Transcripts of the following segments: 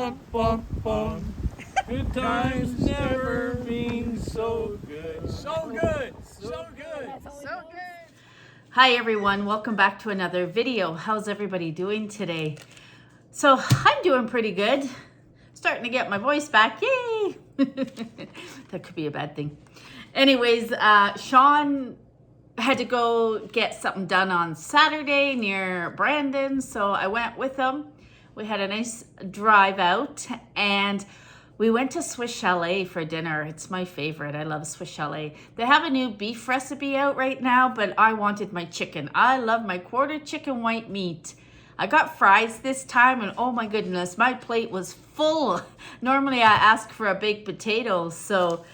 bum, bum, bum. Good times never been so good. So good. So good. So good. Hi everyone, welcome back to another video. How's everybody doing today? So I'm doing pretty good. Starting to get my voice back, yay! That could be a bad thing. Anyways, Sean had to go get something done on Saturday near Brandon, so I went with him. We had a nice drive out and we went to Swiss Chalet for dinner. It's my favorite. I love Swiss Chalet. They have a new beef recipe out right now, but I wanted my chicken. I love my quarter chicken white meat. I got fries this time and oh my goodness, my plate was full. Normally I ask for a baked potato, so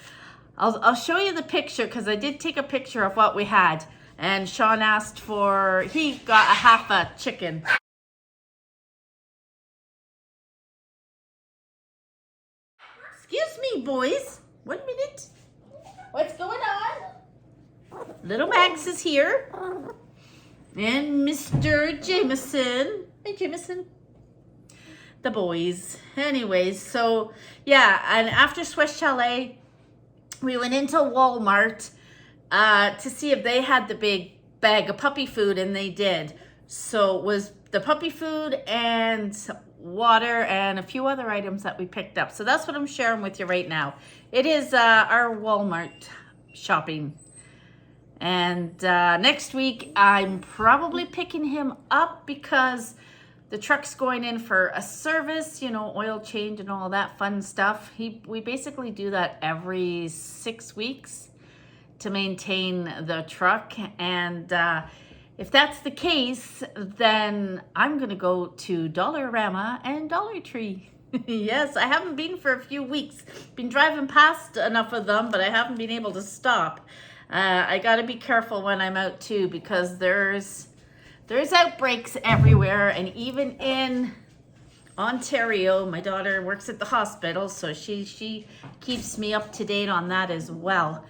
I'll show you the picture because I did take a picture of what we had. And Sean asked for, he got a half a chicken. Excuse me, boys. 1 minute. What's going on? Little Max is here. And Mr. Jameson. Hey, Jameson. The boys. Anyways, so yeah, and after Swiss Chalet, we went into Walmart to see if they had the big bag of puppy food, and they did. So it was the puppy food and water and a few other items that we picked up. So that's what I'm sharing with you right now. It is our Walmart shopping. And next week, I'm probably picking him up because the truck's going in for a service, you know, oil change and all that fun stuff. We basically do that every 6 weeks to maintain the truck. And if that's the case, then I'm going to go to Dollarama and Dollar Tree. Yes, I haven't been for a few weeks. Been driving past enough of them, but I haven't been able to stop. I got to be careful when I'm out too, because there's outbreaks everywhere, and even in Ontario, my daughter works at the hospital, so she keeps me up to date on that as well.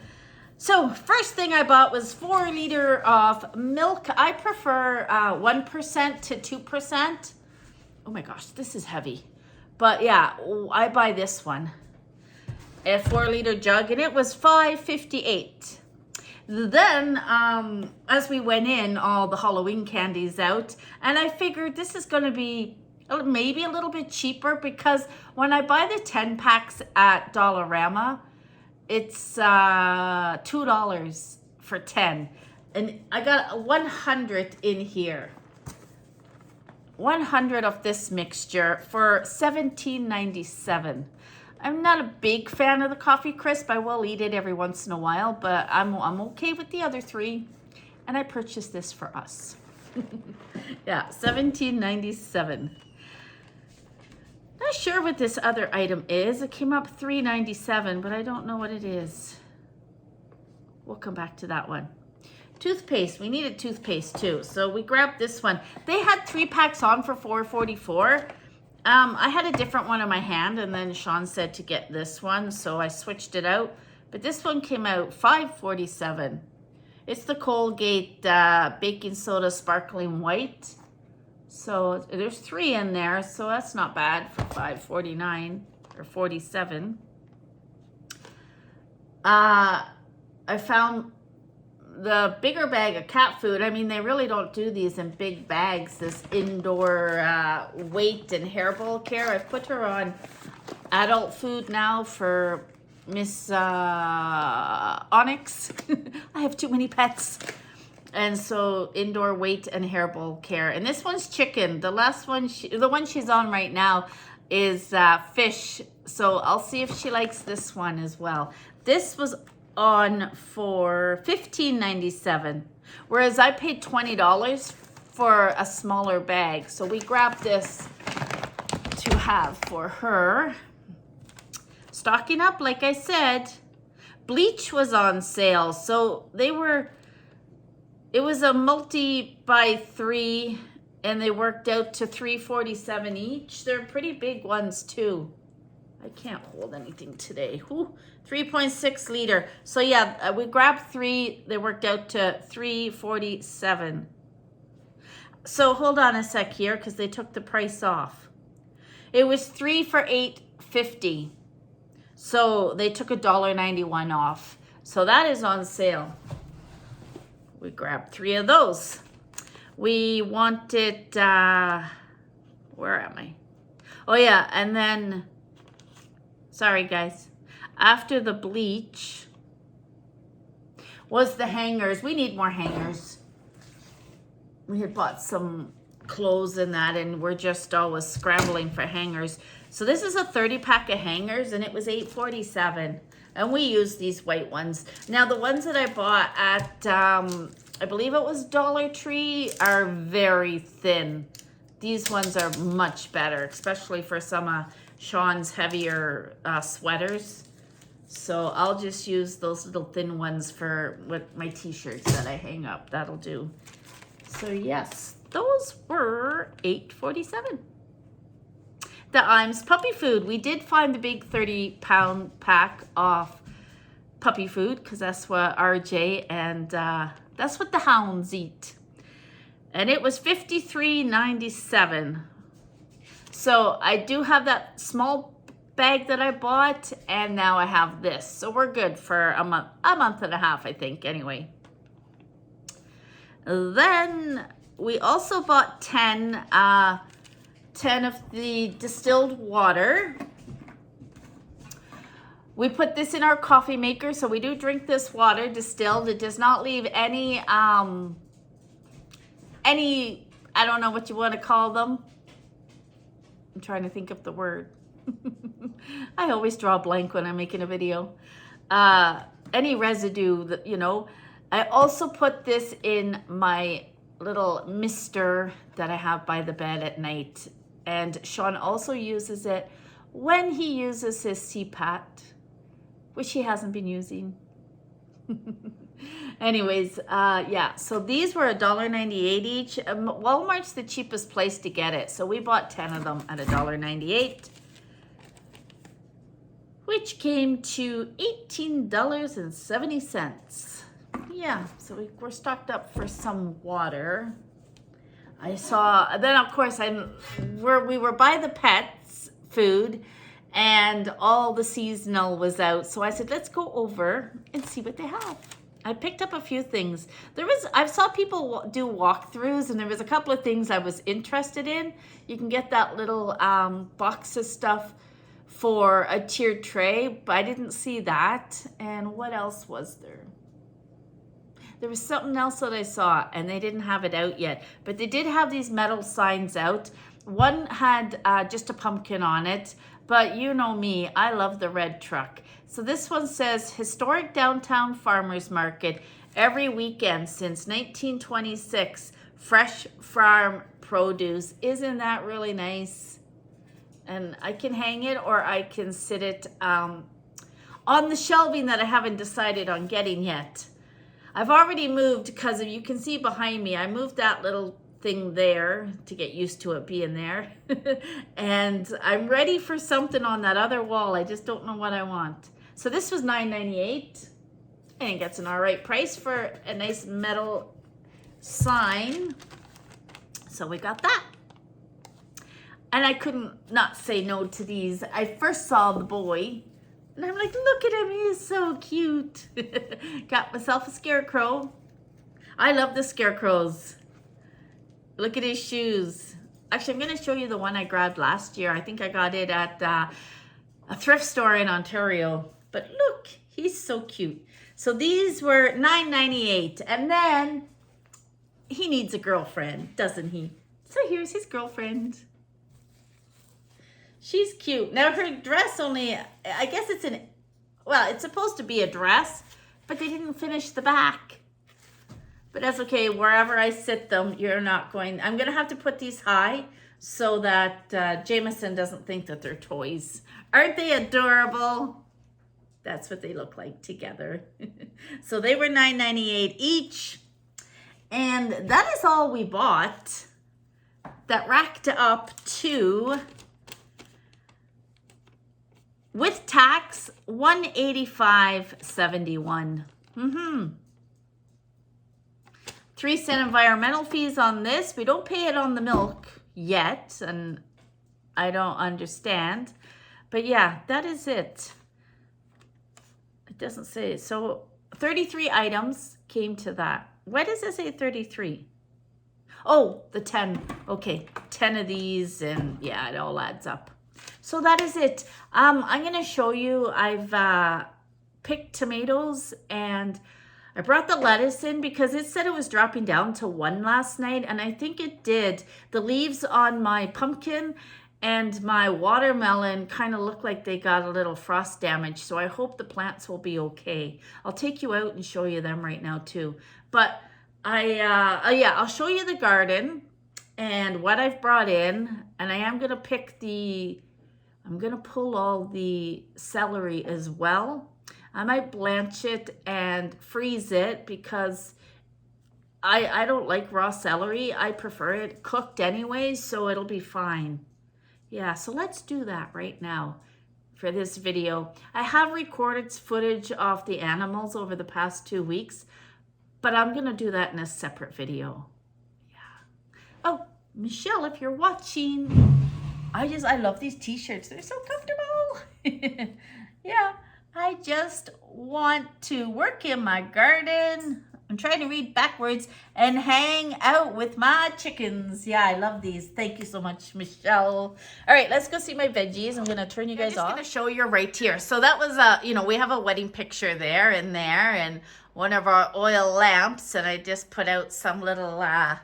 So first thing I bought was 4 liters of milk. I prefer 1% to 2%. Oh my gosh, this is heavy. But yeah, I buy this one, a 4-liter jug, and it was $5.58. Then, as we went in, all the Halloween candies out, and I figured this is going to be maybe a little bit cheaper, because when I buy the 10 packs at Dollarama, it's $2 for 10, and I got 100 in here. 100 of this mixture for $17.97. I'm not a big fan of the coffee crisp. I will eat it every once in a while, but I'm okay with the other 3, and I purchased this for us. Yeah, $17.97. Not sure what this other item is. It came up $3.97, but I don't know what it is. We'll come back to that one. Toothpaste. We needed toothpaste too, so we grabbed this one. They had 3 packs on for $4.44. I had a different one in my hand, and then Sean said to get this one, so I switched it out. But this one came out $5.47. It's the Colgate baking soda sparkling white. So there's 3 in there, so that's not bad for $5.49 or $47. I found the bigger bag of cat food. I mean, they really don't do these in big bags, this indoor weight and hairball care. I've put her on adult food now for Miss Onyx. I have too many pets. And so indoor weight and hairball care. And this one's chicken. The last one, the one she's on right now is fish. So I'll see if she likes this one as well. This was on for $15.97, whereas I paid $20 for a smaller bag. So we grabbed this to have for her. Stocking up, like I said. Bleach was on sale, so it was a multi by 3, and they worked out to $3.47 each. They're pretty big ones too. I can't hold anything today. 3.6 liter. So yeah, we grabbed 3. They worked out to $3.47. So hold on a sec here, because they took the price off. It was 3 for $8.50. So they took $1.91 off. So that is on sale. We grabbed 3 of those. We wanted, where am I? Oh yeah, and then, sorry guys, after the bleach was the hangers. We need more hangers. We had bought some clothes and that, and we're just always scrambling for hangers. So this is a 30 pack of hangers, and it was $8.47. And we use these white ones. Now the ones that I bought at, I believe it was Dollar Tree, are very thin. These ones are much better, especially for some of Sean's heavier sweaters. So I'll just use those little thin ones for my t-shirts that I hang up. That'll do. So yes, those were $8.47. The Iams puppy food. We did find the big 30-pound pack of puppy food because that's what RJ and that's what the hounds eat. And it was $53.97. So I do have that small bag that I bought, and now I have this. So we're good for a month and a half, I think, anyway. Then we also bought 10 of the distilled water. We put this in our coffee maker, so we do drink this water distilled. It does not leave any, I don't know what you want to call them. I'm trying to think of the word. I always draw a blank when I'm making a video. Any residue, that, you know. I also put this in my little mister that I have by the bed at night. And Sean also uses it when he uses his CPAP, which he hasn't been using. Anyways, yeah, so these were $1.98 each. Walmart's the cheapest place to get it. So we bought 10 of them at $1.98, which came to $18.70. Yeah, so we're stocked up for some water. I saw, then of course we were by the pets food, and all the seasonal was out. So I said, let's go over and see what they have. I picked up a few things. I saw people do walkthroughs, and there was a couple of things I was interested in. You can get that little box of stuff for a tiered tray, but I didn't see that. And what else was there? There was something else that I saw, and they didn't have it out yet. But they did have these metal signs out. One had just a pumpkin on it, but you know me, I love the red truck. So this one says, Historic Downtown Farmers Market, every weekend since 1926, fresh farm produce. Isn't that really nice? And I can hang it, or I can sit it on the shelving that I haven't decided on getting yet. I've already moved because you can see behind me, I moved that little thing there to get used to it being there. And I'm ready for something on that other wall. I just don't know what I want. So this was $9.98. I think that's an all right price for a nice metal sign. So we got that. And I couldn't not say no to these. I first saw the boy, and I'm like, look at him, he is so cute. Got myself a scarecrow. I love the scarecrows. Look at his shoes. Actually, I'm going to show you the one I grabbed last year. I think I got it at a thrift store in Ontario. But look, he's so cute. So these were $9.98. And then he needs a girlfriend, doesn't he? So here's his girlfriend. She's cute. Now her dress only, I guess it's it's supposed to be a dress, but they didn't finish the back. But that's okay, wherever I sit them, I'm gonna have to put these high so that Jameson doesn't think that they're toys. Aren't they adorable? That's what they look like together. So they were $9.98 each. And that is all we bought. That racked up to, with tax, $185.71. 3-cent environmental fees on this. We don't pay it on the milk yet, and I don't understand. But yeah, that is it. It doesn't say. So 33 items came to that. Why does it say 33? Oh, the 10. Okay, 10 of these, and yeah, it all adds up. So that is it. I'm going to show you, I've picked tomatoes, and I brought the lettuce in because it said it was dropping down to 1 last night, and I think it did. The leaves on my pumpkin and my watermelon kind of look like they got a little frost damage, so I hope the plants will be okay. I'll take you out and show you them right now too. But I'll show you the garden and what I've brought in, and I am going to pick I'm going to pull all the celery as well. I might blanch it and freeze it because I don't like raw celery. I prefer it cooked anyways, so it'll be fine. Yeah, so let's do that right now for this video. I have recorded footage of the animals over the past 2 weeks, but I'm going to do that in a separate video. Yeah. Oh, Michelle, if you're watching, I love these t-shirts. They're so comfortable. Yeah, I just want to work in my garden. I'm trying to read backwards and hang out with my chickens. Yeah, I love these. Thank you so much, Michelle. All right, let's go see my veggies. I'm going to turn you guys off. I'm just going to show you right here. So that was, we have a wedding picture there and one of our oil lamps. And I just put out some little, I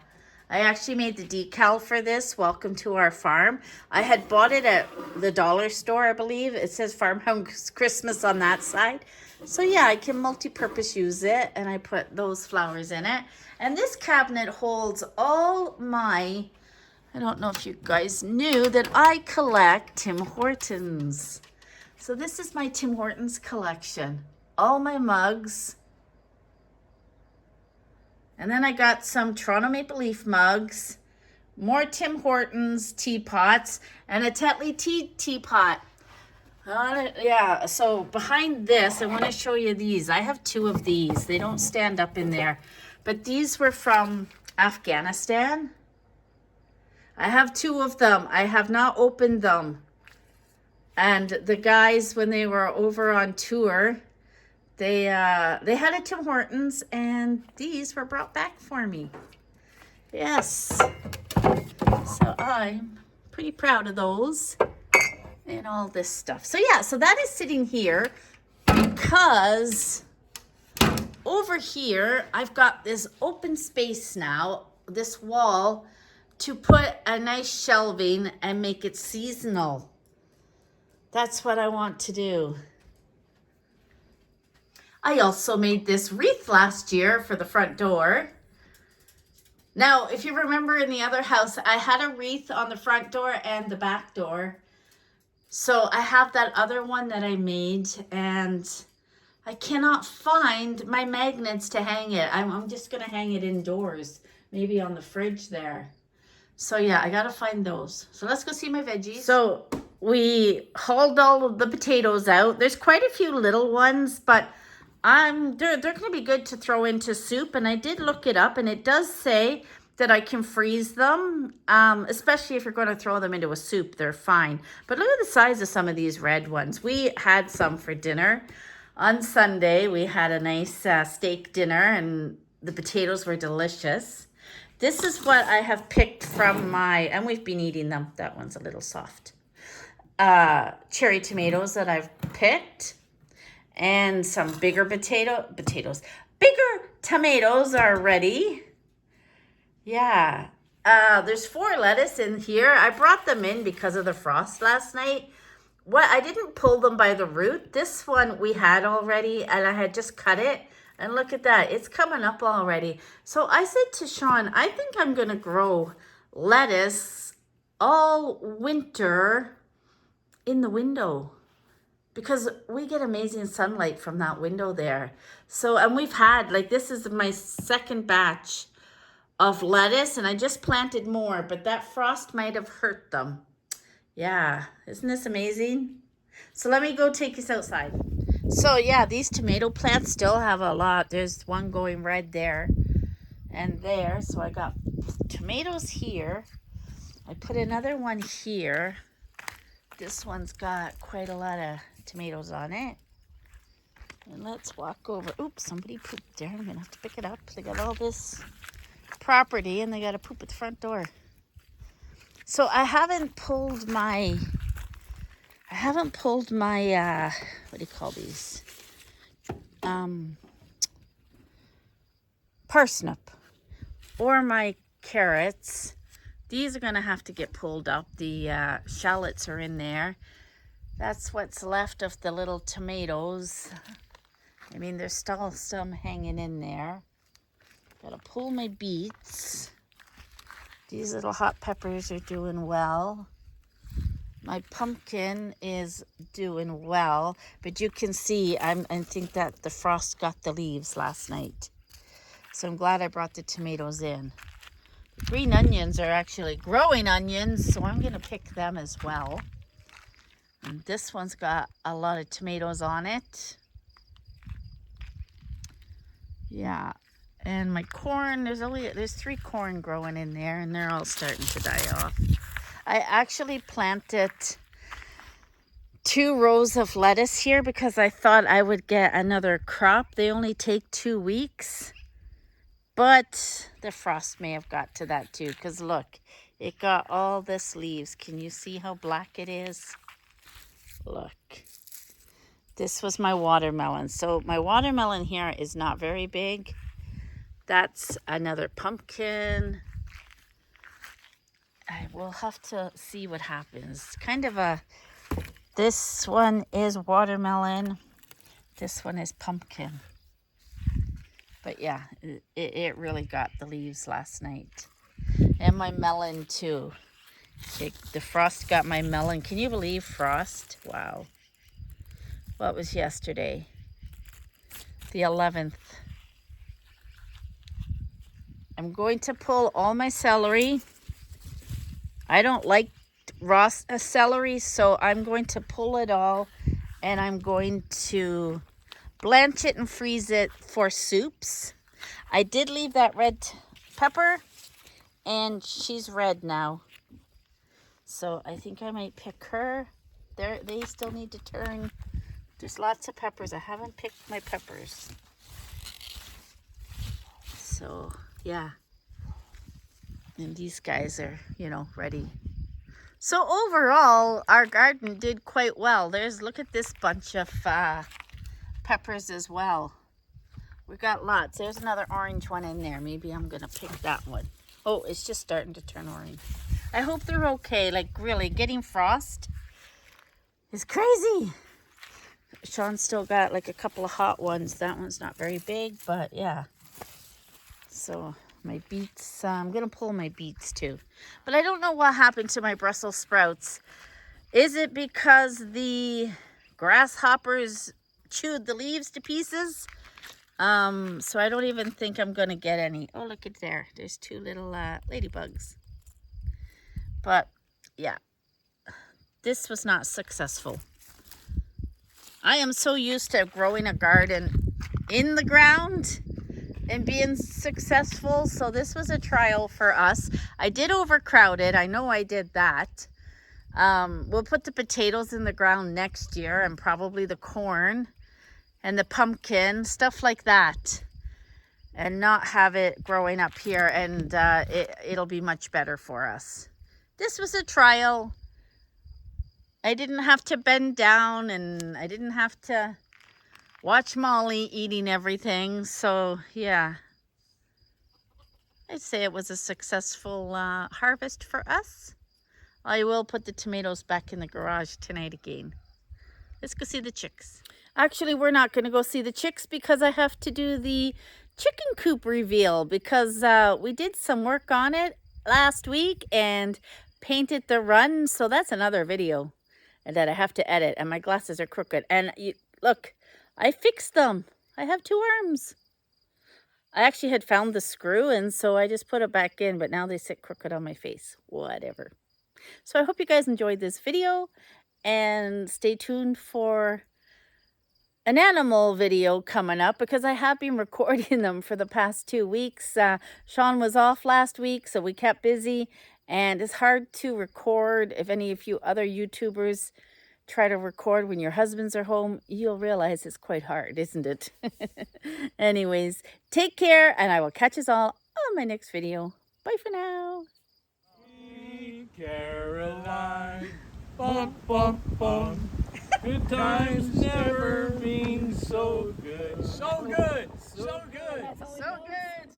actually made the decal for this. Welcome to our farm. I had bought it at the dollar store, I believe. It says Farmhouse Christmas on that side. So yeah, I can multi-purpose use it, and I put those flowers in it. And this cabinet holds all my, I don't know if you guys knew that I collect Tim Hortons. So this is my Tim Hortons collection. All my mugs. And then I got some Toronto Maple Leaf mugs, more Tim Hortons teapots, and a Tetley tea teapot. Yeah, so behind this, I want to show you these. I have 2 of these. They don't stand up in there. But these were from Afghanistan. I have 2 of them. I have not opened them. And the guys, when they were over on tour, they had a Tim Hortons, and these were brought back for me. Yes. So I'm pretty proud of those. And all this stuff. So yeah, so that is sitting here because over here I've got this open space now, this wall, to put a nice shelving and make it seasonal. That's what I want to do. I also made this wreath last year for the front door. Now, if you remember in the other house, I had a wreath on the front door and the back door. So I have that other one that I made, and I cannot find my magnets to hang it. I'm just going to hang it indoors, maybe on the fridge there. So yeah, I got to find those. So let's go see my veggies. So we hauled all of the potatoes out. There's quite a few little ones, but they're going to be good to throw into soup. And I did look it up, and it does say that I can freeze them, especially if you're going to throw them into a soup. They're fine. But look at the size of some of these red ones. We had some for dinner. On Sunday, we had a nice steak dinner, and the potatoes were delicious. This is what I have picked from and we've been eating them. That one's a little soft. Cherry tomatoes that I've picked, and some bigger potatoes. Bigger tomatoes are ready. Yeah, there's 4 lettuce in here. I brought them in because of the frost last night. I didn't pull them by the root. This one we had already, and I had just cut it. And look at that, it's coming up already. So I said to Sean, I think I'm gonna grow lettuce all winter in the window, because we get amazing sunlight from that window there. So, and we've had, this is my 2nd batch of lettuce, and I just planted more, but that frost might have hurt them. Yeah, isn't this amazing? So let me go take this outside. So yeah, these tomato plants still have a lot. There's one going red there and there. So I got tomatoes here. I put another one here. This one's got quite a lot of tomatoes on it. And let's walk over. Oops, somebody pooped there. I'm gonna have to pick it up. They got all this property and they got to poop at the front door. So I haven't pulled my what do you call these? Parsnip or my carrots. These are gonna have to get pulled up. The shallots are in there. That's what's left of the little tomatoes. I mean, there's still some hanging in there. Gotta pull my beets. These little hot peppers are doing well. My pumpkin is doing well, but you can see I think that the frost got the leaves last night. So I'm glad I brought the tomatoes in. The green onions are actually growing onions, so I'm gonna pick them as well. And this one's got a lot of tomatoes on it. Yeah, and my corn, there's 3 corn growing in there, and they're all starting to die off. I actually planted 2 rows of lettuce here because I thought I would get another crop. They only take 2 weeks, but the frost may have got to that too, because look, it got all this leaves. Can you see how black it is? Look. This was my watermelon. So my watermelon here is not very big. That's another pumpkin. I will have to see what happens. Kind of this one is watermelon. This one is pumpkin. But yeah, it really got the leaves last night. And my melon too. The frost got my melon. Can you believe frost? Wow. What was yesterday? The 11th. I'm going to pull all my celery. I don't like raw celery, so I'm going to pull it all and I'm going to blanch it and freeze it for soups. I did leave that red pepper and she's red now. So I think I might pick her. They still need to turn. There's lots of peppers. I haven't picked my peppers. So, yeah. And these guys are, ready. So overall, our garden did quite well. Look at this bunch of peppers as well. We got lots. There's another orange one in there. Maybe I'm going to pick that one. Oh, it's just starting to turn orange. I hope they're okay. Like, really, getting frost is crazy. Sean's still got like a couple of hot ones. That one's not very big, but yeah. So my beets, I'm going to pull my beets too. But I don't know what happened to my Brussels sprouts. Is it because the grasshoppers chewed the leaves to pieces? So I don't even think I'm going to get any. Oh, look at there. There's 2 little ladybugs. But yeah, this was not successful. I am so used to growing a garden in the ground and being successful. So this was a trial for us. I did overcrowd it. I know I did that. We'll put the potatoes in the ground next year and probably the corn and the pumpkin, stuff like that. And not have it growing up here, and it'll be much better for us. This was a trial. I didn't have to bend down and I didn't have to watch Molly eating everything. So, yeah. I'd say it was a successful harvest for us. I will put the tomatoes back in the garage tonight again. Let's go see the chicks. Actually, we're not going to go see the chicks because I have to do the chicken coop reveal because we did some work on it last week and painted the run. So that's another video that I have to edit, and my glasses are crooked. And look, I fixed them. I have 2 arms. I actually had found the screw, and so I just put it back in, but now they sit crooked on my face. Whatever. So I hope you guys enjoyed this video, and stay tuned for an animal video coming up because I have been recording them for the past 2 weeks. Sean was off last week, so we kept busy, And it's hard to record. If any of you other YouTubers try to record when your husbands are home, you'll realize it's quite hard, isn't it? Anyways, take care, and I will catch us all on my next video. Bye for now. Sweet Caroline, bum, bum, bum. Good times never been so good. So good. So good. So good.